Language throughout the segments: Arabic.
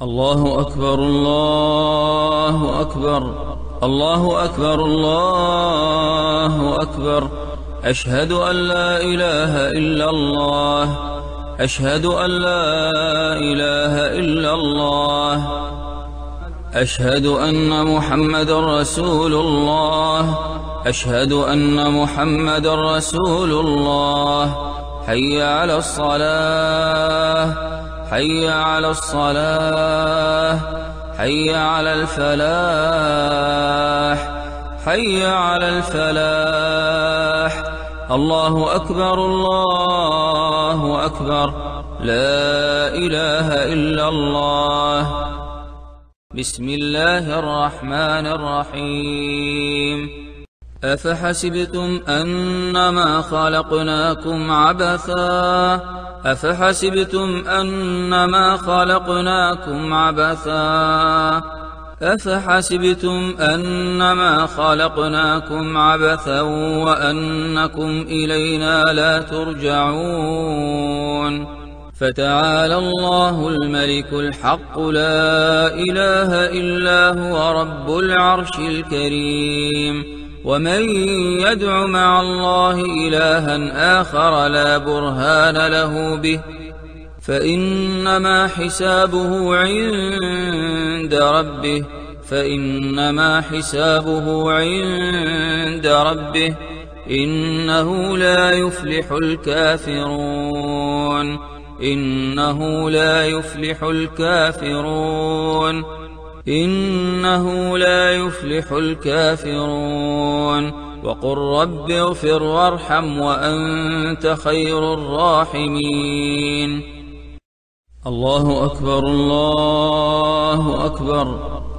الله أكبر الله أكبر الله أكبر الله أكبر. أشهد أن لا إله إلا الله. أشهد أن لا إله إلا الله. أشهد أن محمدًا رسول الله. أشهد أن محمدًا رسول الله. حي على الصلاة حي على الصلاة حي على الفلاح حي على الفلاح. الله أكبر الله أكبر. لا إله إلا الله. بسم الله الرحمن الرحيم. أفحسبتم أنما خلقناكم عبثا أفحسبتم أنما خلقناكم عبثا أفحسبتم أنما خلقناكم عبثا وأنكم إلينا لا ترجعون. فتعالى الله الملك الحق لا إله إلا هو رب العرش الكريم. ومن يدع مع الله إلها آخر لا برهان له به فإنما حسابه عند ربه فإنما حسابه عند ربه. إنه لا يفلح الكافرون. إنه لا يفلح الكافرون. إنه لا يفلح الكافرون. وقل رب اغفر وارحم وأنت خير الراحمين. الله أكبر الله أكبر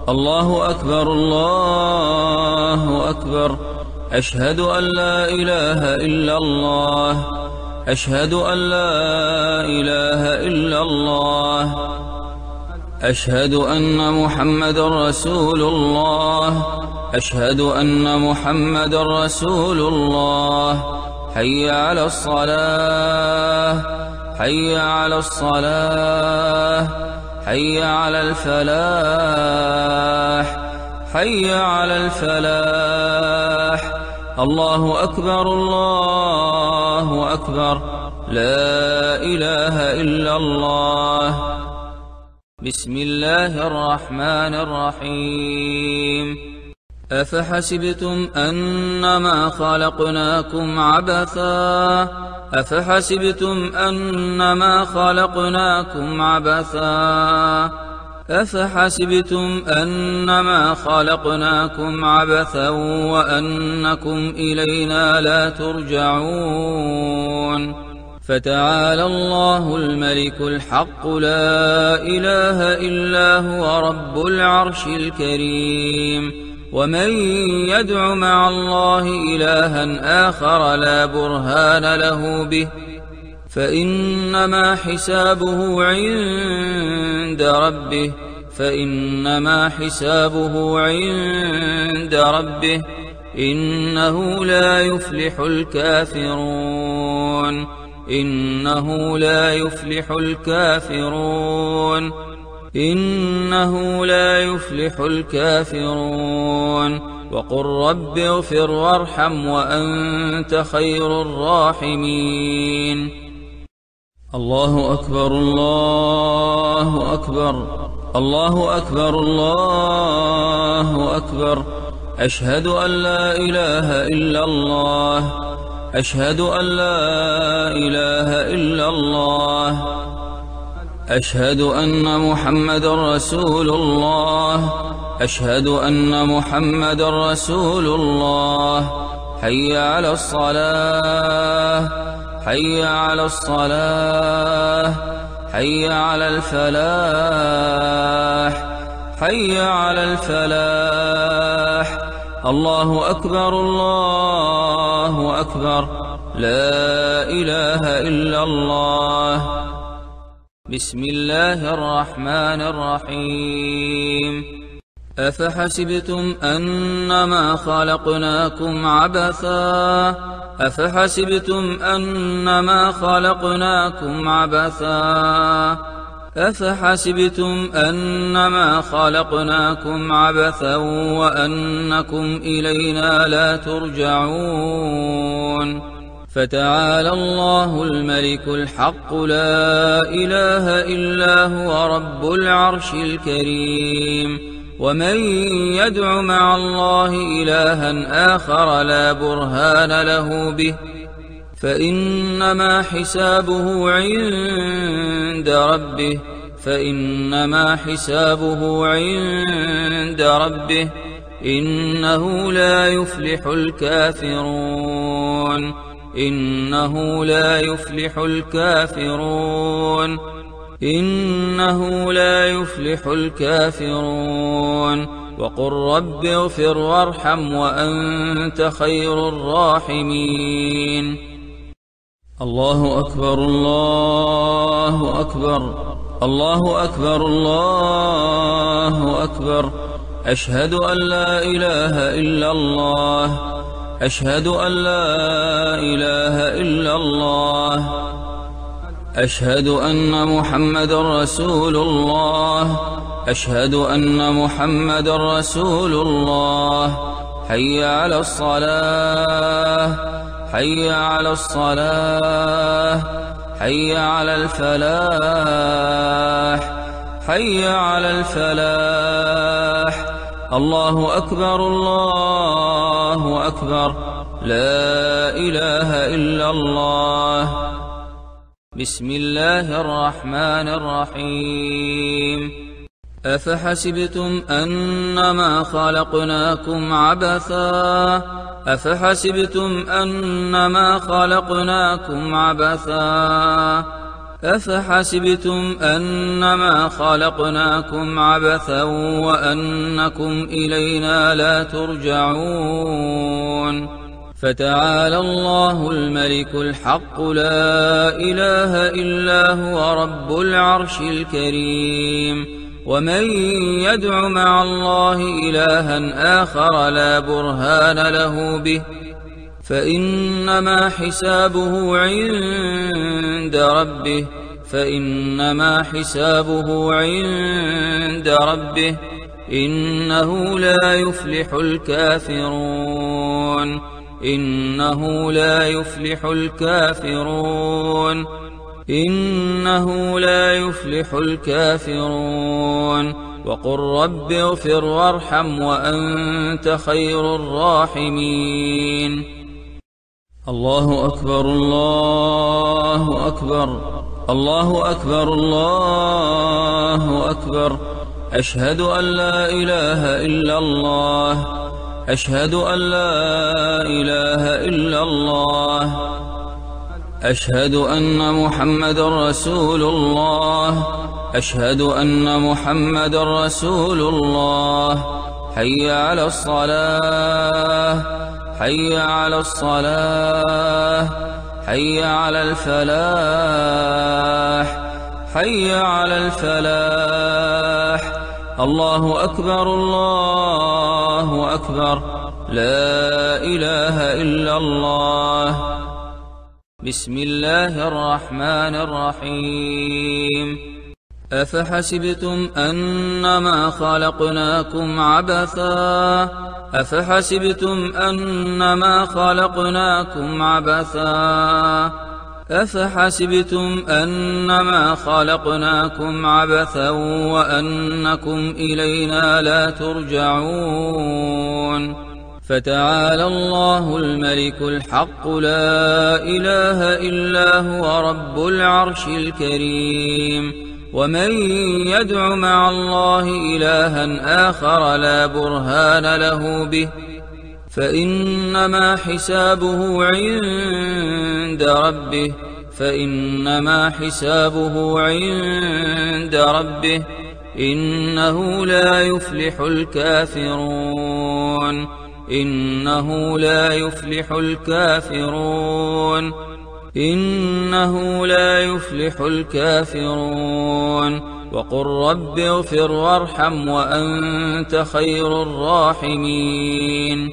الله أكبر الله أكبر. أشهد أن لا إله إلا الله. أشهد أن لا إله إلا الله. أشهد أن محمدًا رسول الله. أشهد أن محمدًا رسول الله. حي على الصلاة حي على الصلاة حي على الفلاح حي على الفلاح. الله أكبر الله أكبر. لا إله إلا الله. بسم الله الرحمن الرحيم. أفحسبتم أنما خلقناكم عبثا أفحسبتم أنما خلقناكم عبثا أفحسبتم أنما خلقناكم عبثا وأنكم إلينا لا ترجعون. فتعالى الله الملك الحق لا إله إلا هو رب العرش الكريم. ومن يدع مع الله إلها آخر لا برهان له به فإنما حسابه عند ربه فإنما حسابه عند ربه. إنه لا يفلح الكافرون. إنه لا يفلح الكافرون. إنه لا يفلح الكافرون. وقل رب اغفر وارحم وأنت خير الراحمين. الله أكبر الله أكبر الله أكبر الله أكبر. أشهد أن لا إله إلا الله. أشهد أن لا إله إلا الله. أشهد أن محمدًا رسول الله. أشهد أن محمدًا رسول الله. حي على الصلاة حي على الصلاة حي على الفلاح حي على الفلاح. الله أكبر الله أكبر. لا إله إلا الله. بسم الله الرحمن الرحيم. أفحسبتم أنما خلقناكم عبثا أفحسبتم أنما خلقناكم عبثا أفحسبتم أنما خلقناكم عبثا وأنكم إلينا لا ترجعون فتعالى الله الملك الحق لا إله إلا هو رب العرش الكريم ومن يدع مع الله إلها آخر لا برهان له به فإنما حسابه عند ربه إنه لا يفلح الكافرون وقل رب اغفر وارحم وأنت خير الراحمين الله أكبر الله أكبر الله أكبر الله أكبر أشهد أن لا إله إلا الله أشهد أن لا إله إلا الله أشهد أن محمدا رسول الله أشهد أن محمدا رسول الله حي على الصلاة حي على الصلاة حي على الفلاح حي على الفلاح الله أكبر الله أكبر لا إله إلا الله بسم الله الرحمن الرحيم أفحسبتم أنما خلقناكم عبثا أفحسبتم أنما خلقناكم عبثا وأنكم إلينا لا ترجعون فتعالى الله الملك الحق لا إله إلا هو رب العرش الكريم ومن يدع مع الله إلها آخر لا برهان له به فإنما حسابه عند ربه إنه لا يفلح الكافرون وقل رب اغفر وارحم وأنت خير الراحمين الله أكبر الله أكبر الله أكبر الله أكبر أشهد أن لا إله إلا الله أشهد أن لا إله إلا الله أشهد أن محمدا رسول الله أشهد أن محمدا رسول الله حي على الصلاة حي على الصلاة حي على الفلاح حي على الفلاح الله أكبر الله أكبر لا إله إلا الله بسم الله الرحمن الرحيم أفحسبتم أنما خلقناكم عبثا أفحسبتم أنما خلقناكم عبثا وأنكم إلينا لا ترجعون فتعالى الله الملك الحق لا إله إلا هو رب العرش الكريم ومن يدع مع الله إلها آخر لا برهان له به فإنما حسابه عند ربه إنه لا يفلح الكافرون وقل رب اغفر وارحم وأنت خير الراحمين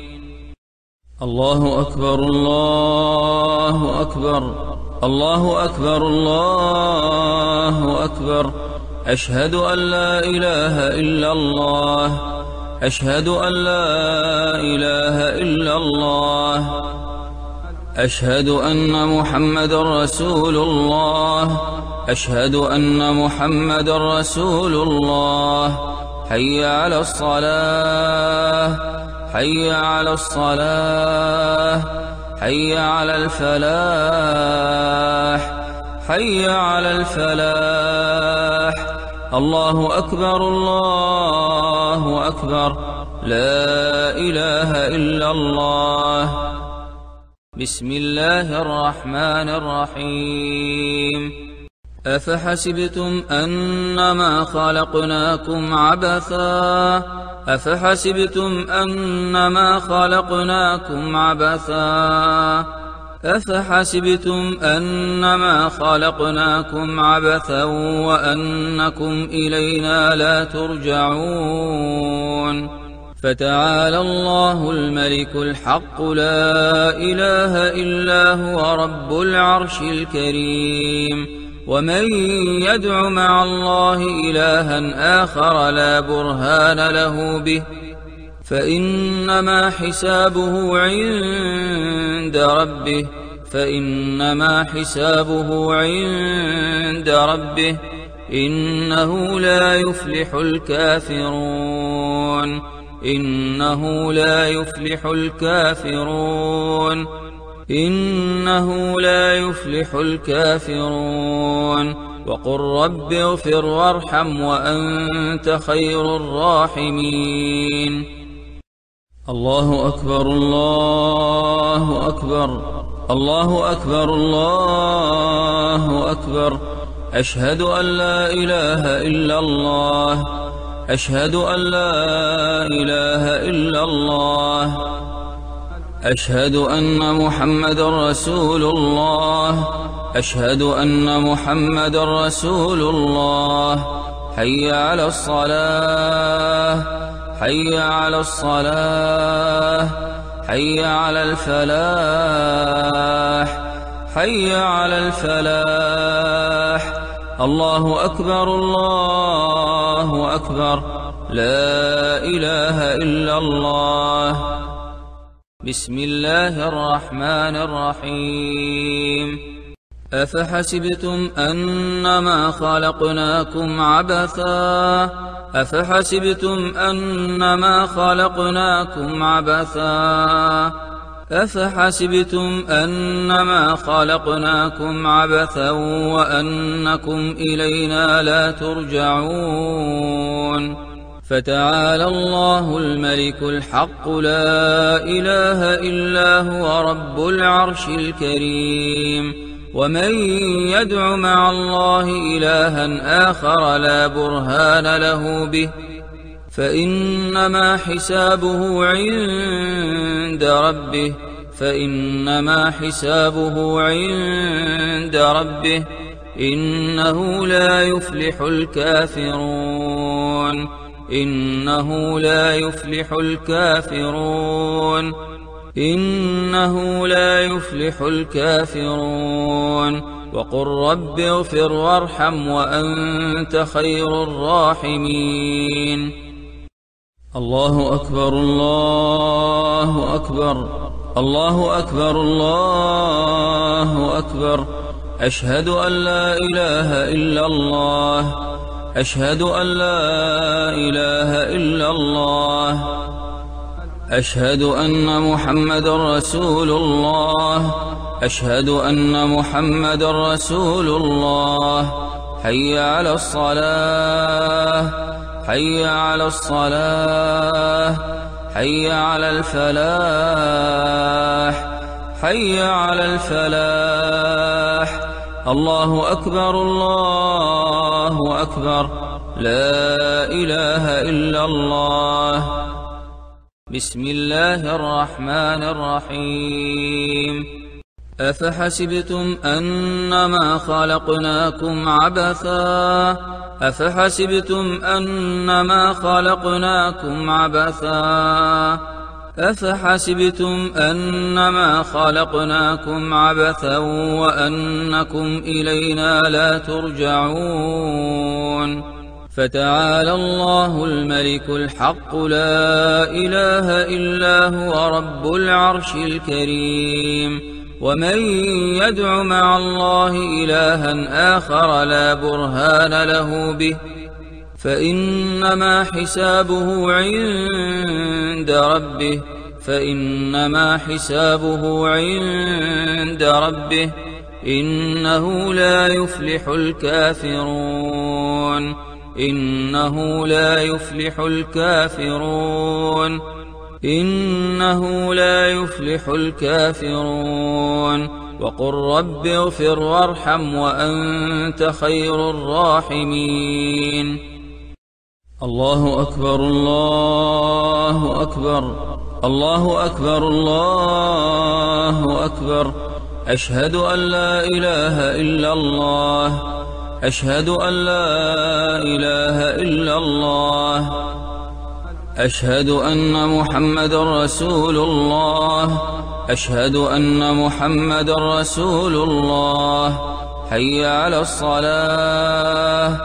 الله أكبر الله أكبر الله أكبر الله أكبر أشهد أن لا إله إلا الله أشهد أن لا إله إلا الله أشهد أن محمدا رسول الله أشهد أن محمدا رسول الله حي على الصلاة حي على الصلاة حي على الفلاح حي على الفلاح الله أكبر الله أكبر لا إله إلا الله بسم الله الرحمن الرحيم أفحسبتم أنما خلقناكم عبثا أفحسبتم أنما خلقناكم عبثا أفحسبتم أنما خلقناكم عبثا وأنكم إلينا لا ترجعون فتعالى الله الملك الحق لا إله إلا هو رب العرش الكريم ومن يدع مع الله إلها آخر لا برهان له به فإنما حسابه عند ربه فإنما حسابه عند ربه إنه لا يفلح الكافرون إنه لا يفلح الكافرون إنه لا يفلح الكافرون وقل رب اغفر وارحم وأنت خير الراحمين الله أكبر الله أكبر الله أكبر الله أكبر أشهد أن لا إله إلا الله أشهد أن لا إله إلا الله أشهد أن محمدا رسول الله أشهد أن محمدا رسول الله حي على الصلاة حي على الصلاة حي على الفلاح حي على الفلاح الله أكبر الله أكبر لا إله إلا الله بسم الله الرحمن الرحيم أفحسبتم أنما خلقناكم عبثا أفحسبتم أنما خلقناكم عبثا أفحسبتم أنما خلقناكم عبثا وأنكم إلينا لا ترجعون فتعالى الله الملك الحق لا إله إلا هو رب العرش الكريم ومن يدع مع الله إلها آخر لا برهان له به فإنما حسابه عند ربه فإنما حسابه عند ربه إنه لا يفلح الكافرون إنه لا يفلح الكافرون إنه لا يفلح الكافرون وقل رب اغفر وارحم وأنت خير الراحمين الله أكبر الله أكبر الله أكبر الله أكبر أشهد أن لا إله إلا الله أشهد أن لا إله إلا الله أشهد أن محمدا رسول الله أشهد أن محمدا رسول الله حي على الصلاة حي على الصلاة حي على الفلاح حي على الفلاح الله أكبر الله أكبر لا إله إلا الله بسم الله الرحمن الرحيم أفحسبتم أنما خلقناكم عبثا أفحسبتم أنما خلقناكم عبثا أفحسبتم أنما خلقناكم عبثا وأنكم إلينا لا ترجعون فتعالى الله الملك الحق لا إله إلا هو رب العرش الكريم. ومن يدع مع الله إلها آخر لا برهان له به فإنما حسابه عند ربه إنه لا يفلح الكافرون وقل رب اغفر وارحم وأنت خير الراحمين. الله أكبر الله أكبر الله أكبر الله أكبر. أشهد أن لا إله إلا الله أشهد أن لا إله إلا الله أشهد أن محمد رسول الله أشهد أن محمد رسول الله. حي على الصلاة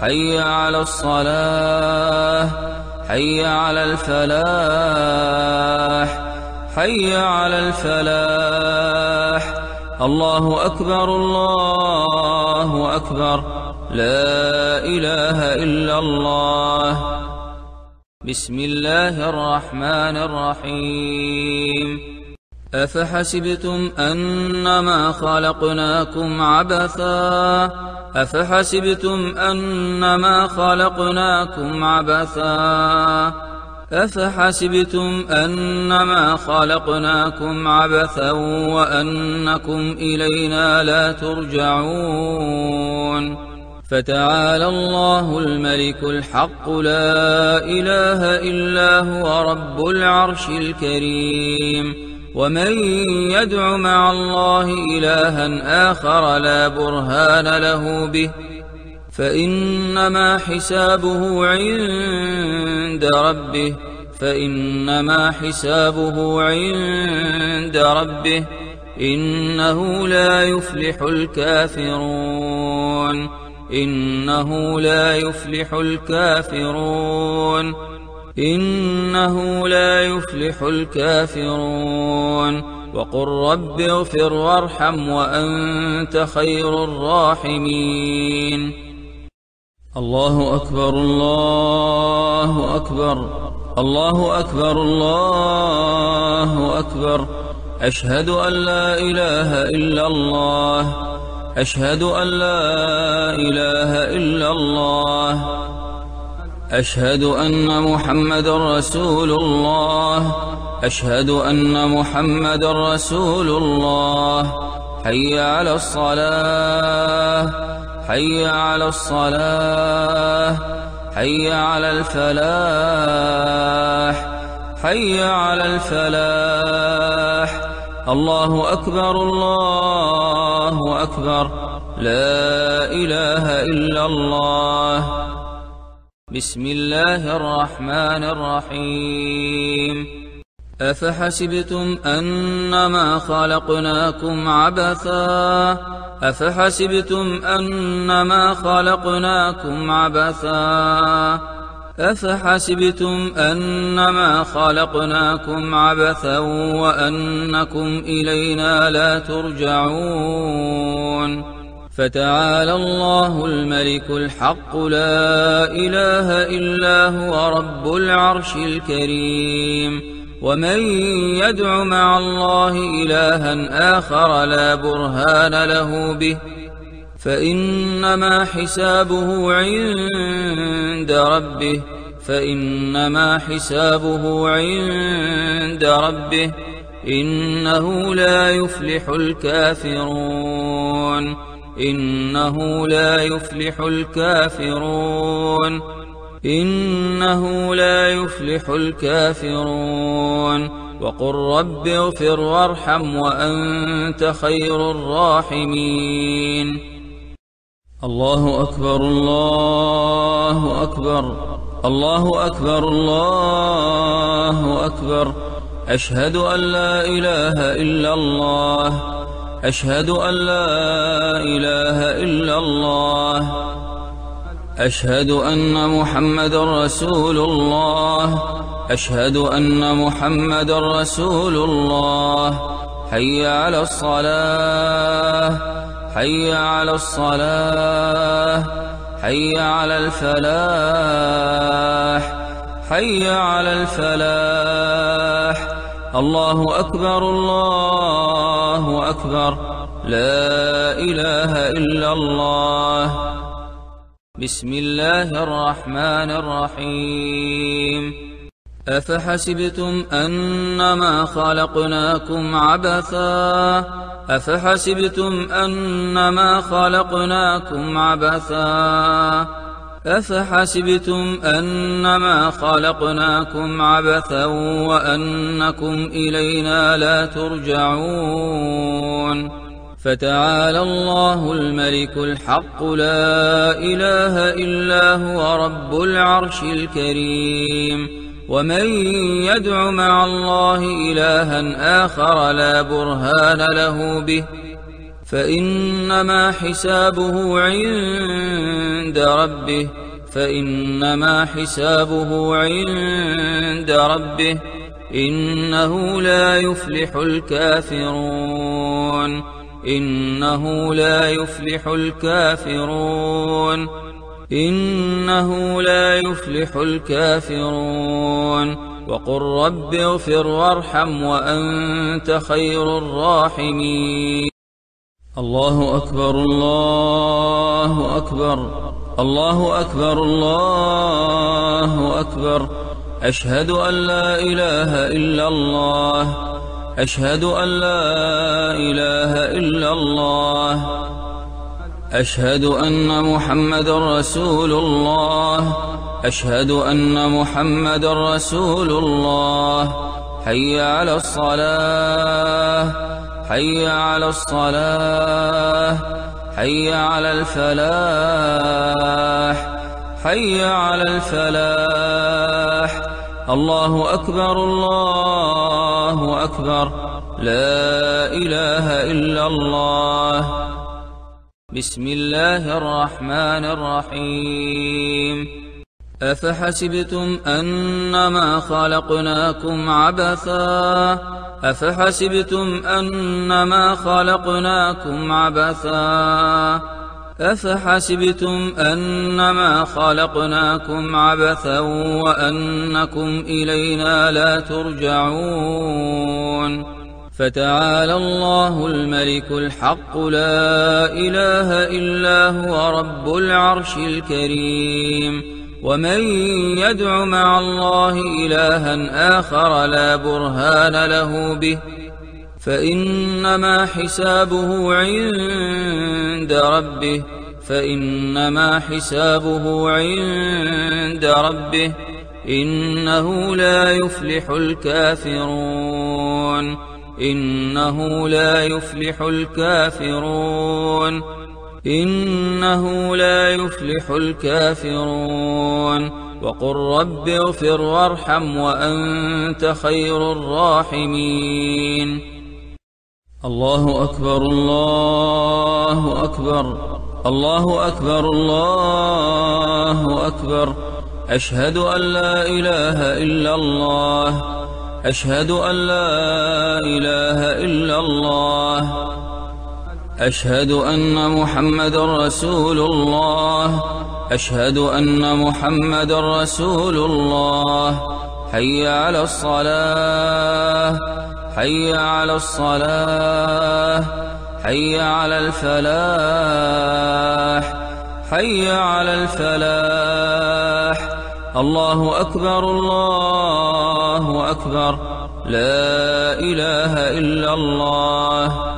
حي على الصلاة حي على الفلاح حي على الفلاح. الله أكبر الله أكبر لا إله إلا الله. بسم الله الرحمن الرحيم. أفحسبتم أنما خلقناكم عبثا وأنكم إلينا لا ترجعون. فتعالى الله الملك الحق لا إله إلا هو رب العرش الكريم. ومن يدع مع الله إلها آخر لا برهان له به فإنما حسابه عند ربه إنه لا يفلح الكافرون وقل رب اغفر وارحم وأنت خير الراحمين. الله أكبر الله أكبر الله أكبر الله أكبر. أشهد أن لا إله إلا الله أشهد أن لا إله إلا الله أشهد أن محمد رسول الله أشهد أن محمد رسول الله. حي على الصلاة حي على الصلاة حي على الفلاح حي على الفلاح. الله أكبر الله أكبر لا إله إلا الله. بسم الله الرحمن الرحيم. أفحسبتم أنما خلقناكم عبثا وأنكم إلينا لا ترجعون. فتعالى الله الملك الحق لا إله إلا هو رب العرش الكريم. ومن يدع مع الله إلها آخر لا برهان له به فإنما حسابه عند ربه إنه لا يفلح الكافرون وقل رب اغفر وارحم وأنت خير الراحمين. الله أكبر الله أكبر الله أكبر الله أكبر. أشهد أن لا إله إلا الله أشهد أن لا إله إلا الله أشهد أن محمدًا رسول الله. أشهد أن محمدًا رسول الله. حي على الصلاة. حي على الصلاة. حي على الفلاح. حي على الفلاح. الله أكبر الله أكبر، لا إله إلا الله. بسم الله الرحمن الرحيم. أفحسبتم أنما خلقناكم عبثا. أفحسبتم أنما خلقناكم عبثا. أفحسبتم أنما خلقناكم عبثا وأنكم إلينا لا ترجعون. فتعالى الله الملك الحق، لا إله إلا هو رب العرش الكريم. ومن يدع مع الله إلها آخر لا برهان له به فإنما حسابه عند ربه. فإنما حسابه عند ربه. إنه لا يفلح الكافرون. إنه لا يفلح الكافرون. إنه لا يفلح الكافرون. وقل رب اغفر وارحم وأنت خير الراحمين. الله أكبر الله أكبر، الله أكبر الله أكبر. أشهد أن لا إله إلا الله. أشهد أن لا إله إلا الله. أشهد أن محمدًا رسول الله. أشهد أن محمدًا رسول الله. حي على الصلاة. حي على الصلاة. حي على الفلاح. حي على الفلاح. الله أكبر الله أكبر، لا إله إلا الله. بسم الله الرحمن الرحيم. أفحسبتم أنما خلقناكم عبثا. أفحسبتم أنما خلقناكم عبثا. أفحسبتم أنما خلقناكم عبثا وأنكم إلينا لا ترجعون. فتعالى الله الملك الحق، لا إله إلا هو رب العرش الكريم. ومن يدع مع الله إلها آخر لا برهان له به فإنما حسابه عند ربه. فإنما حسابه عند ربه. إنه لا يفلح الكافرون. إنه لا يفلح الكافرون. إنه لا يفلح الكافرون. وقل رب اغفر وارحم وأنت خير الراحمين. الله أكبر الله أكبر، الله أكبر الله أكبر. أشهد أن لا إله إلا الله. أشهد أن لا إله إلا الله. أشهد أن محمدًا رسول الله. أشهد أن محمدًا رسول الله. حي على الصلاة. حي على الصلاة. حي على الفلاح. حي على الفلاح. الله أكبر الله أكبر، لا إله إلا الله.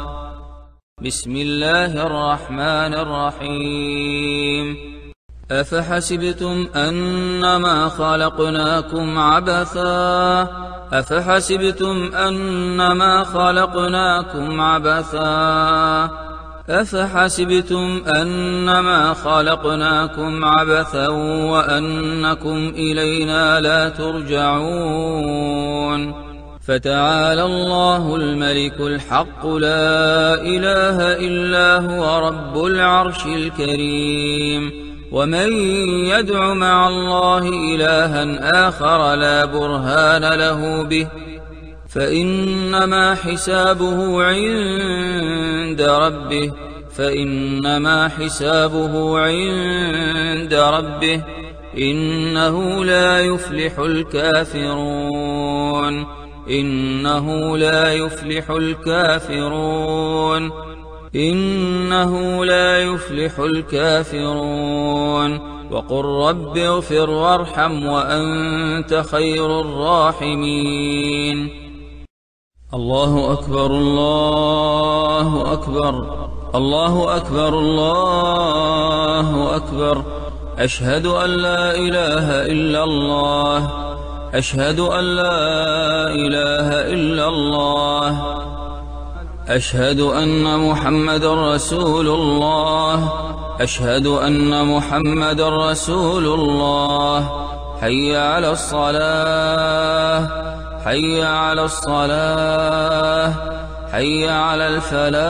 بسم الله الرحمن الرحيم. أفحسبتم أنما خلقناكم عبثا. أفحسبتم أنما خلقناكم عبثا. أفحسبتم أنما خلقناكم عبثا وأنكم إلينا لا ترجعون. فتعالى الله الملك الحق، لا إله إلا هو رب العرش الكريم. ومن يدع مع الله إلها آخر لا برهان له به فإنما حسابه عند ربه إنه لا يفلح الكافرون وقل رب اغفر وارحم وأنت خير الراحمين. الله أكبر الله أكبر الله أكبر الله أكبر. أشهد أن لا إله إلا الله أشهد أن لا إله إلا الله أشهد أن محمد رسول الله أشهد أن محمد رسول الله. حي على الصلاة حي على الصلاة حي على الفلاح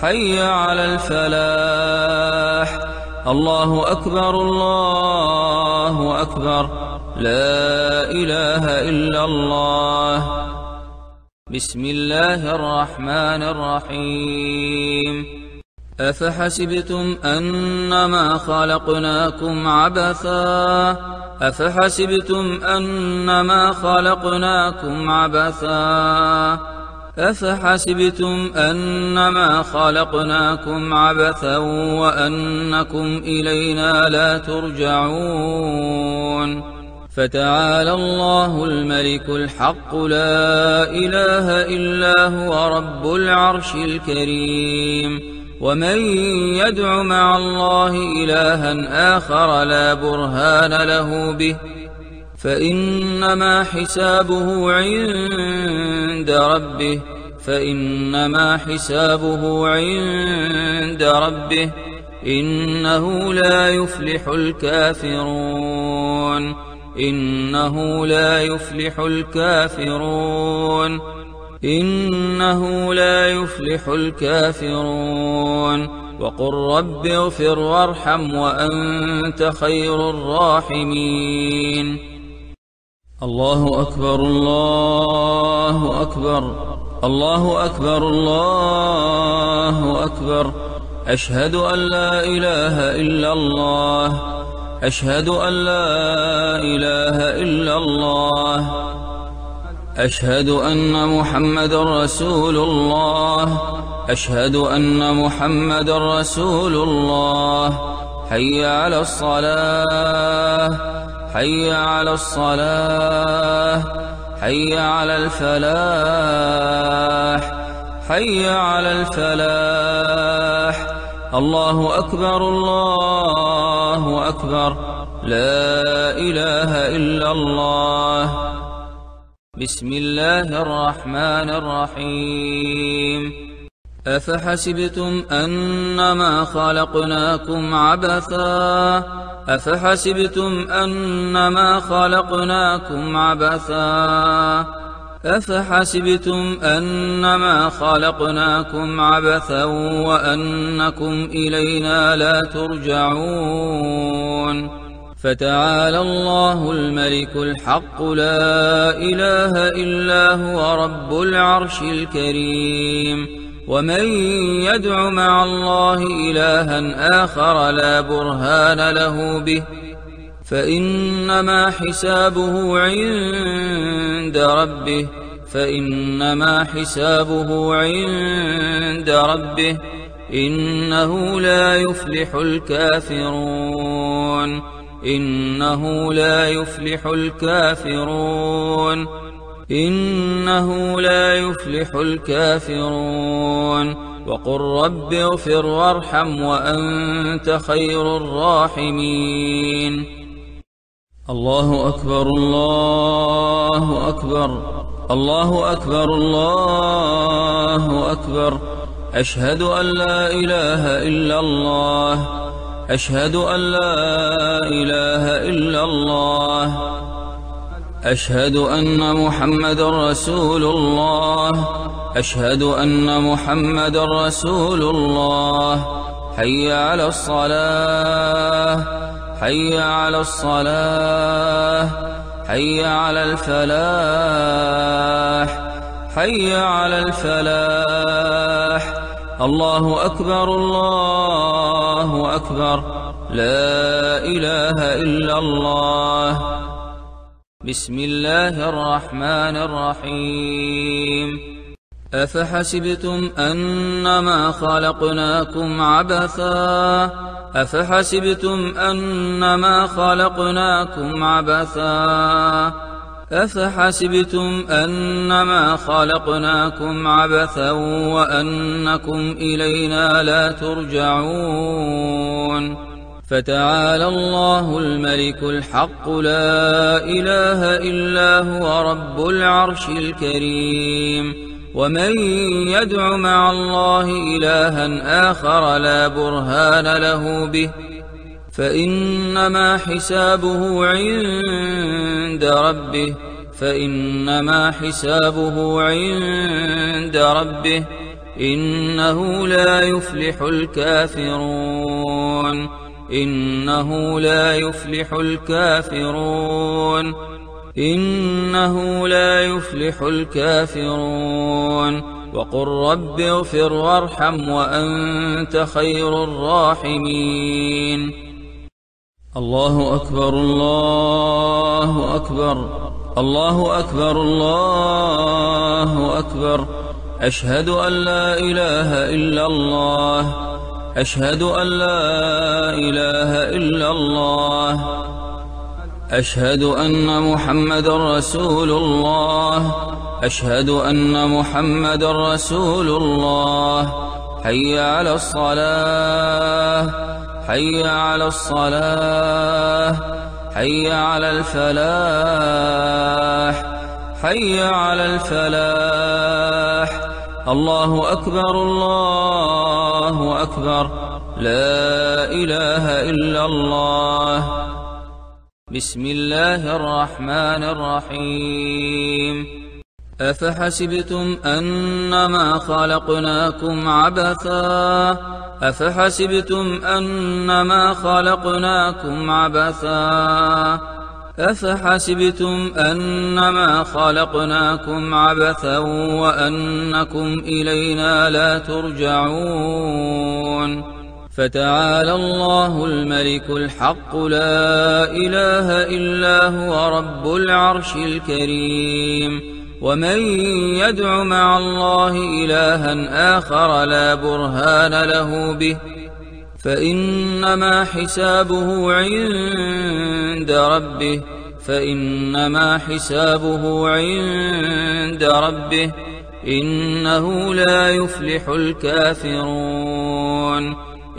حي على الفلاح. الله أكبر الله أكبر لا إله إلا الله. بسم الله الرحمن الرحيم. أفحسبتم أنما خلقناكم عبثا أفحسبتم أنما خلقناكم عبثا وأنكم إلينا لا ترجعون. فتعالى الله الملك الحق لا إله إلا هو رب العرش الكريم. ومن يدع مع الله إلها آخر لا برهان له به فإنما حسابه عند ربه إنه لا يفلح الكافرون. وقل رب اغفر وارحم وأنت خير الراحمين. الله أكبر الله أكبر الله أكبر الله أكبر. أشهد أن لا إله إلا الله أشهد أن لا إله إلا الله أشهد أن محمد رسول الله أشهد أن محمد رسول الله. حي على الصلاة حي على الصلاة حي على الفلاح حي على الفلاح. الله أكبر الله أكبر لا إله إلا الله. بسم الله الرحمن الرحيم. أفحسبتم أنما خلقناكم عبثا أفحسبتم أنما خلقناكم عبثا وأنكم إلينا لا ترجعون. فتعالى الله الملك الحق لا إله إلا هو رب العرش الكريم. ومن يدع مع الله إلها آخر لا برهان له به فإنما حسابه عند ربه إنه لا يفلح الكافرون. وقل رب اغفر وارحم وأنت خير الراحمين. الله أكبر الله أكبر الله أكبر الله أكبر. أشهد أن لا إله إلا الله أشهد أن لا إله إلا الله أشهد أن محمد رسول الله أشهد أن محمد رسول الله. حي على الصلاة حي على الصلاة حي على الفلاح حي على الفلاح الله أكبر الله أكبر لا إله إلا الله بسم الله الرحمن الرحيم أفحسبتم أنما خلقناكم عبثا أفحسبتم أنما خلقناكم عبثا أفحسبتم أنما خلقناكم عبثا وأنكم إلينا لا ترجعون فتعالى الله الملك الحق لا إله إلا هو رب العرش الكريم ومن يدع مع الله إلها آخر لا برهان له به فإنما حسابه عند ربه فإنما حسابه عند ربه إنه لا يفلح الكافرون إنه لا يفلح الكافرون إنه لا يفلح الكافرون وقل رب اغفر وارحم وأنت خير الراحمين الله أكبر الله أكبر الله أكبر الله أكبر أشهد أن لا إله إلا الله أشهد أن لا إله إلا الله أشهد أن محمد رسول الله أشهد أن محمد رسول الله حي على الصلاة حي على الصلاة حي على الفلاح حي على الفلاح الله أكبر الله أكبر لا إله إلا الله بسم الله الرحمن الرحيم أفحسبتم أنما خلقناكم عبثا أفحسبتم أنما خلقناكم عبثا أفحسبتم أنما خلقناكم عبثا وأنكم إلينا لا ترجعون فتعالى الله الملك الحق لا إله إلا هو رب العرش الكريم ومن يدع مع الله إلها آخر لا برهان له به فإنما حسابه عند ربه فإنما حسابه عند ربه إنه لا يفلح الكافرون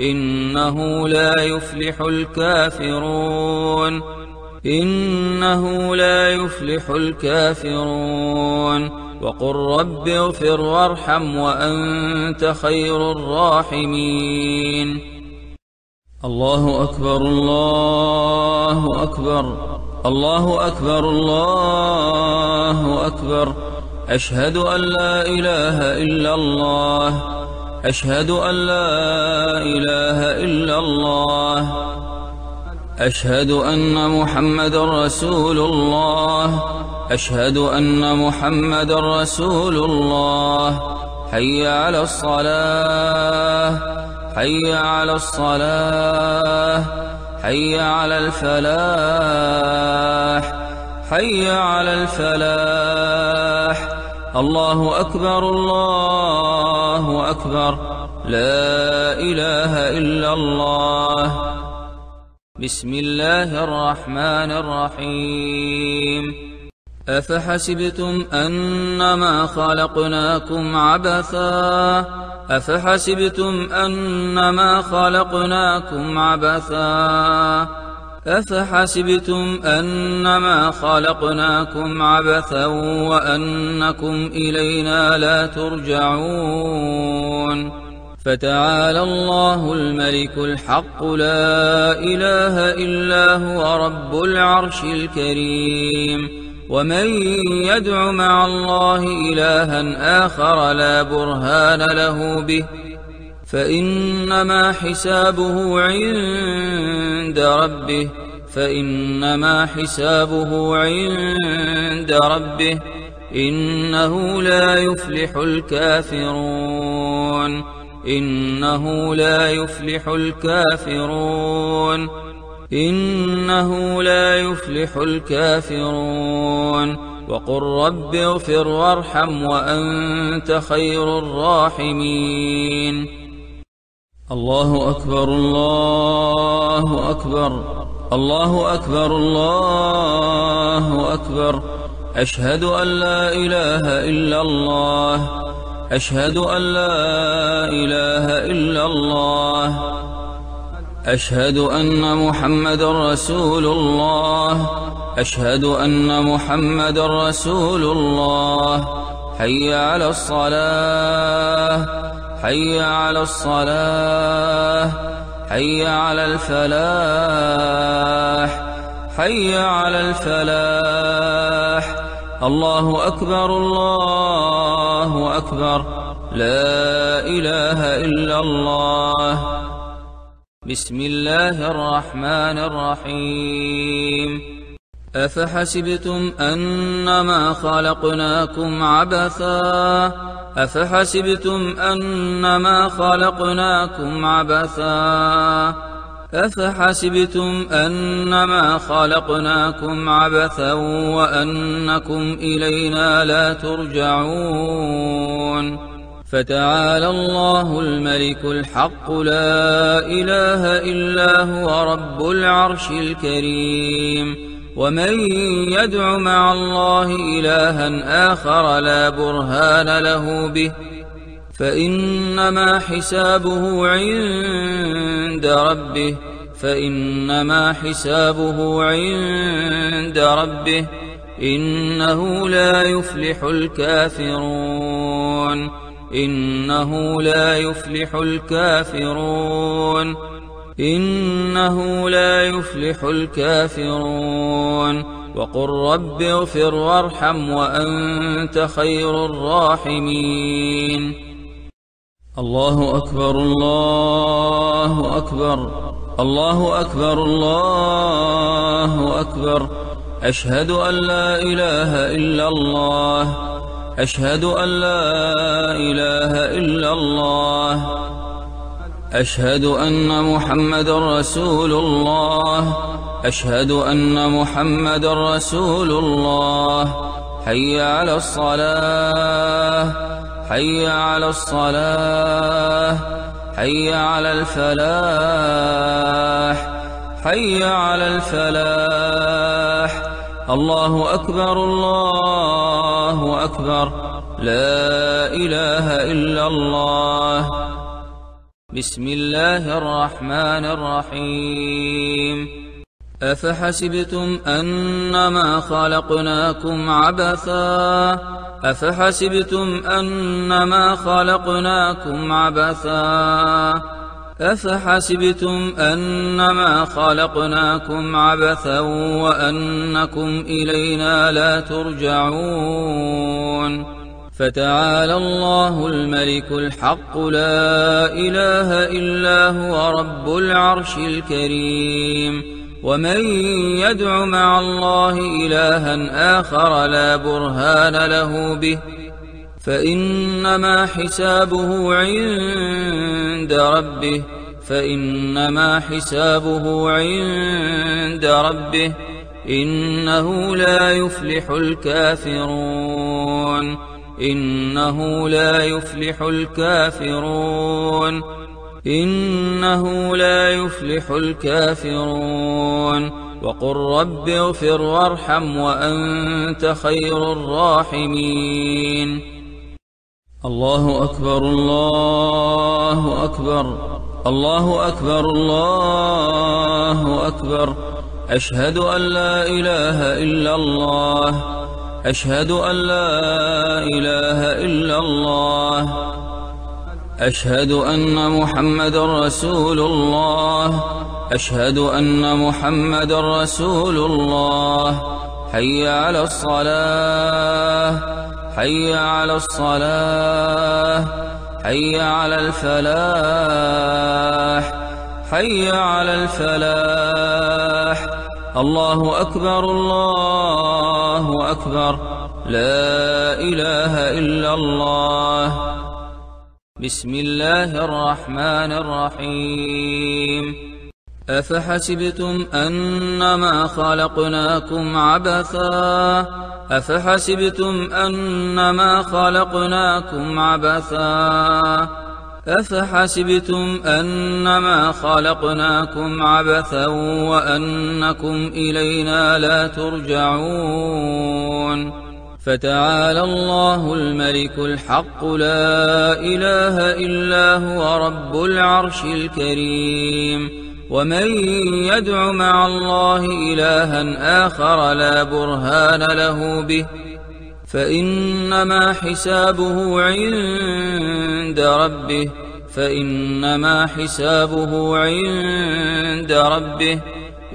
إنه لا يفلح الكافرون إنه لا يفلح الكافرون وقل رب اغفر وارحم وأنت خير الراحمين الله أكبر الله أكبر الله أكبر الله أكبر أشهد أن لا إله إلا الله أشهد أن لا إله إلا الله أشهد أن محمد رسول الله أشهد أن محمد رسول الله حي على الصلاة حي على الصلاة حي على الفلاح حي على الفلاح الله أكبر الله أكبر لا إله إلا الله بسم الله الرحمن الرحيم أفحسبتم أنما خلقناكم عبثا أفحسبتم أنما خلقناكم عبثا أفحسبتم أنما خلقناكم عبثا وأنكم إلينا لا ترجعون فتعالى الله الملك الحق لا إله إلا هو رب العرش الكريم ومن يدع مع الله إلها آخر لا برهان له به فإنما حسابه عند ربه فإنما حسابه عند ربه إنه لا يفلح الكافرون إنه لا يفلح الكافرون إنه لا يفلح الكافرون وقل رب اغفر وارحم وأنت خير الراحمين. الله أكبر الله أكبر الله أكبر الله أكبر. أشهد أن لا إله إلا الله أشهد أن لا إله إلا الله أشهد أن محمدا رسول الله أشهد أن محمدا رسول الله. حي على الصلاة حي على الصلاة حي على الفلاح حي على الفلاح. الله أكبر الله أكبر لا إله إلا الله. بسم الله الرحمن الرحيم. أفحسبتم أنما خلقناكم عبثا أفحسبتم أنما خلقناكم عبثا أفحسبتم أنما خلقناكم عبثا وأنكم إلينا لا ترجعون. فتعالى الله الملك الحق لا إله إلا هو رب العرش الكريم. ومن يدع مع الله إلها آخر لا برهان له به فإنما حسابه عند ربه فإنما حسابه عند ربه إنه لا يفلح الكافرون إنه لا يفلح الكافرون إنه لا يفلح الكافرون. وقل رب اغفر وارحم وأنت خير الراحمين. الله أكبر الله أكبر الله أكبر الله أكبر. أشهد أن لا إله إلا الله أشهد أن لا إله إلا الله أشهد أن محمدا رسول الله أشهد أن محمدا رسول الله. حي على الصلاة حي على الصلاة حي على الفلاح حي على الفلاح. الله أكبر الله أكبر لا إله إلا الله. بسم الله الرحمن الرحيم. أفحسبتم أنما خلقناكم عبثا أفحسبتم أنما خلقناكم عبثا أفحسبتم أنما خلقناكم عبثا وأنكم إلينا لا ترجعون. فتعالى الله الملك الحق لا إله إلا هو رب العرش الكريم. ومن يدع مع الله إلها آخر لا برهان له به فإنما حسابه عند ربه فإنما حسابه عند ربه إنه لا يفلح الكافرون إنه لا يفلح الكافرون إنه لا يفلح الكافرون. وقل رب اغفر وارحم وأنت خير الراحمين. الله أكبر الله أكبر الله أكبر الله أكبر. أشهد أن لا إله إلا الله أشهد أن لا إله إلا الله أشهد أن محمدا رسول الله أشهد أن محمدا رسول الله. حي على الصلاة حي على الصلاة حي على الفلاح حي على الفلاح. الله أكبر الله أكبر، لا إله إلا الله. بسم الله الرحمن الرحيم. أفحسبتم أنما خلقناكم عبثا أفحسبتم أنما خلقناكم عبثا أفحسبتم أنما خلقناكم عبثا وأنكم إلينا لا ترجعون. فتعالى الله الملك الحق لا إله إلا هو رب العرش الكريم. ومن يدع مع الله إلها آخر لا برهان له به فإنما حسابه عند ربه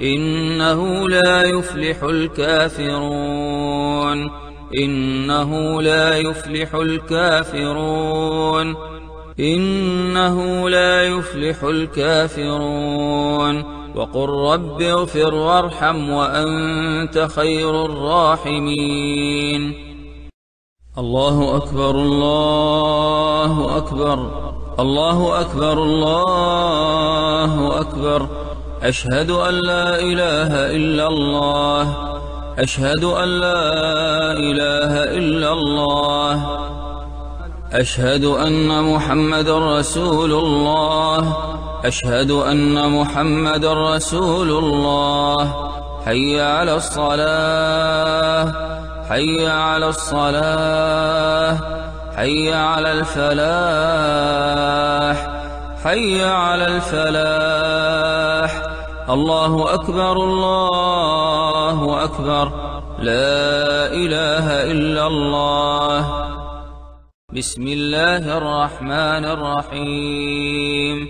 إنه لا يفلح الكافرون. وقل رب اغفر وارحم وأنت خير الراحمين. الله أكبر الله أكبر الله أكبر الله أكبر. أشهد أن لا إله إلا الله أشهد أن لا إله إلا الله. أشهد أن محمدا رسول الله أشهد أن محمدا رسول الله. حي على الصلاة حي على الصلاة حي على الفلاح حي على الفلاح. الله أكبر الله أكبر، لا إله إلا الله. بسم الله الرحمن الرحيم.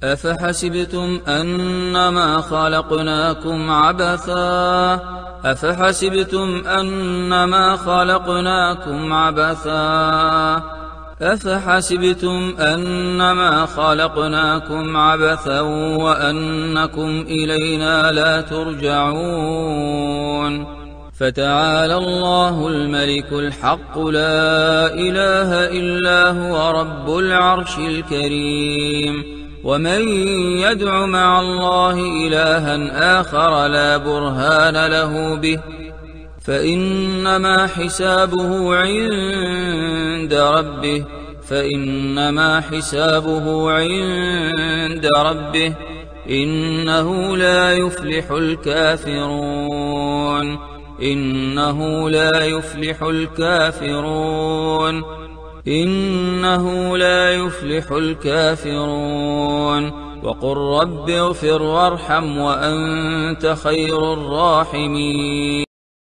أفحسبتم أنما خلقناكم عبثا أفحسبتم أنما خلقناكم عبثا أفحسبتم أنما خلقناكم عبثا وأنكم إلينا لا ترجعون. فتعالى الله الملك الحق لا إله إلا هو رب العرش الكريم. ومن يدع مع الله إلها آخر لا برهان له به فإنما حسابه عند ربه إنه لا يفلح الكافرون. وقل رب اغفر وارحم وأنت خير الراحمين.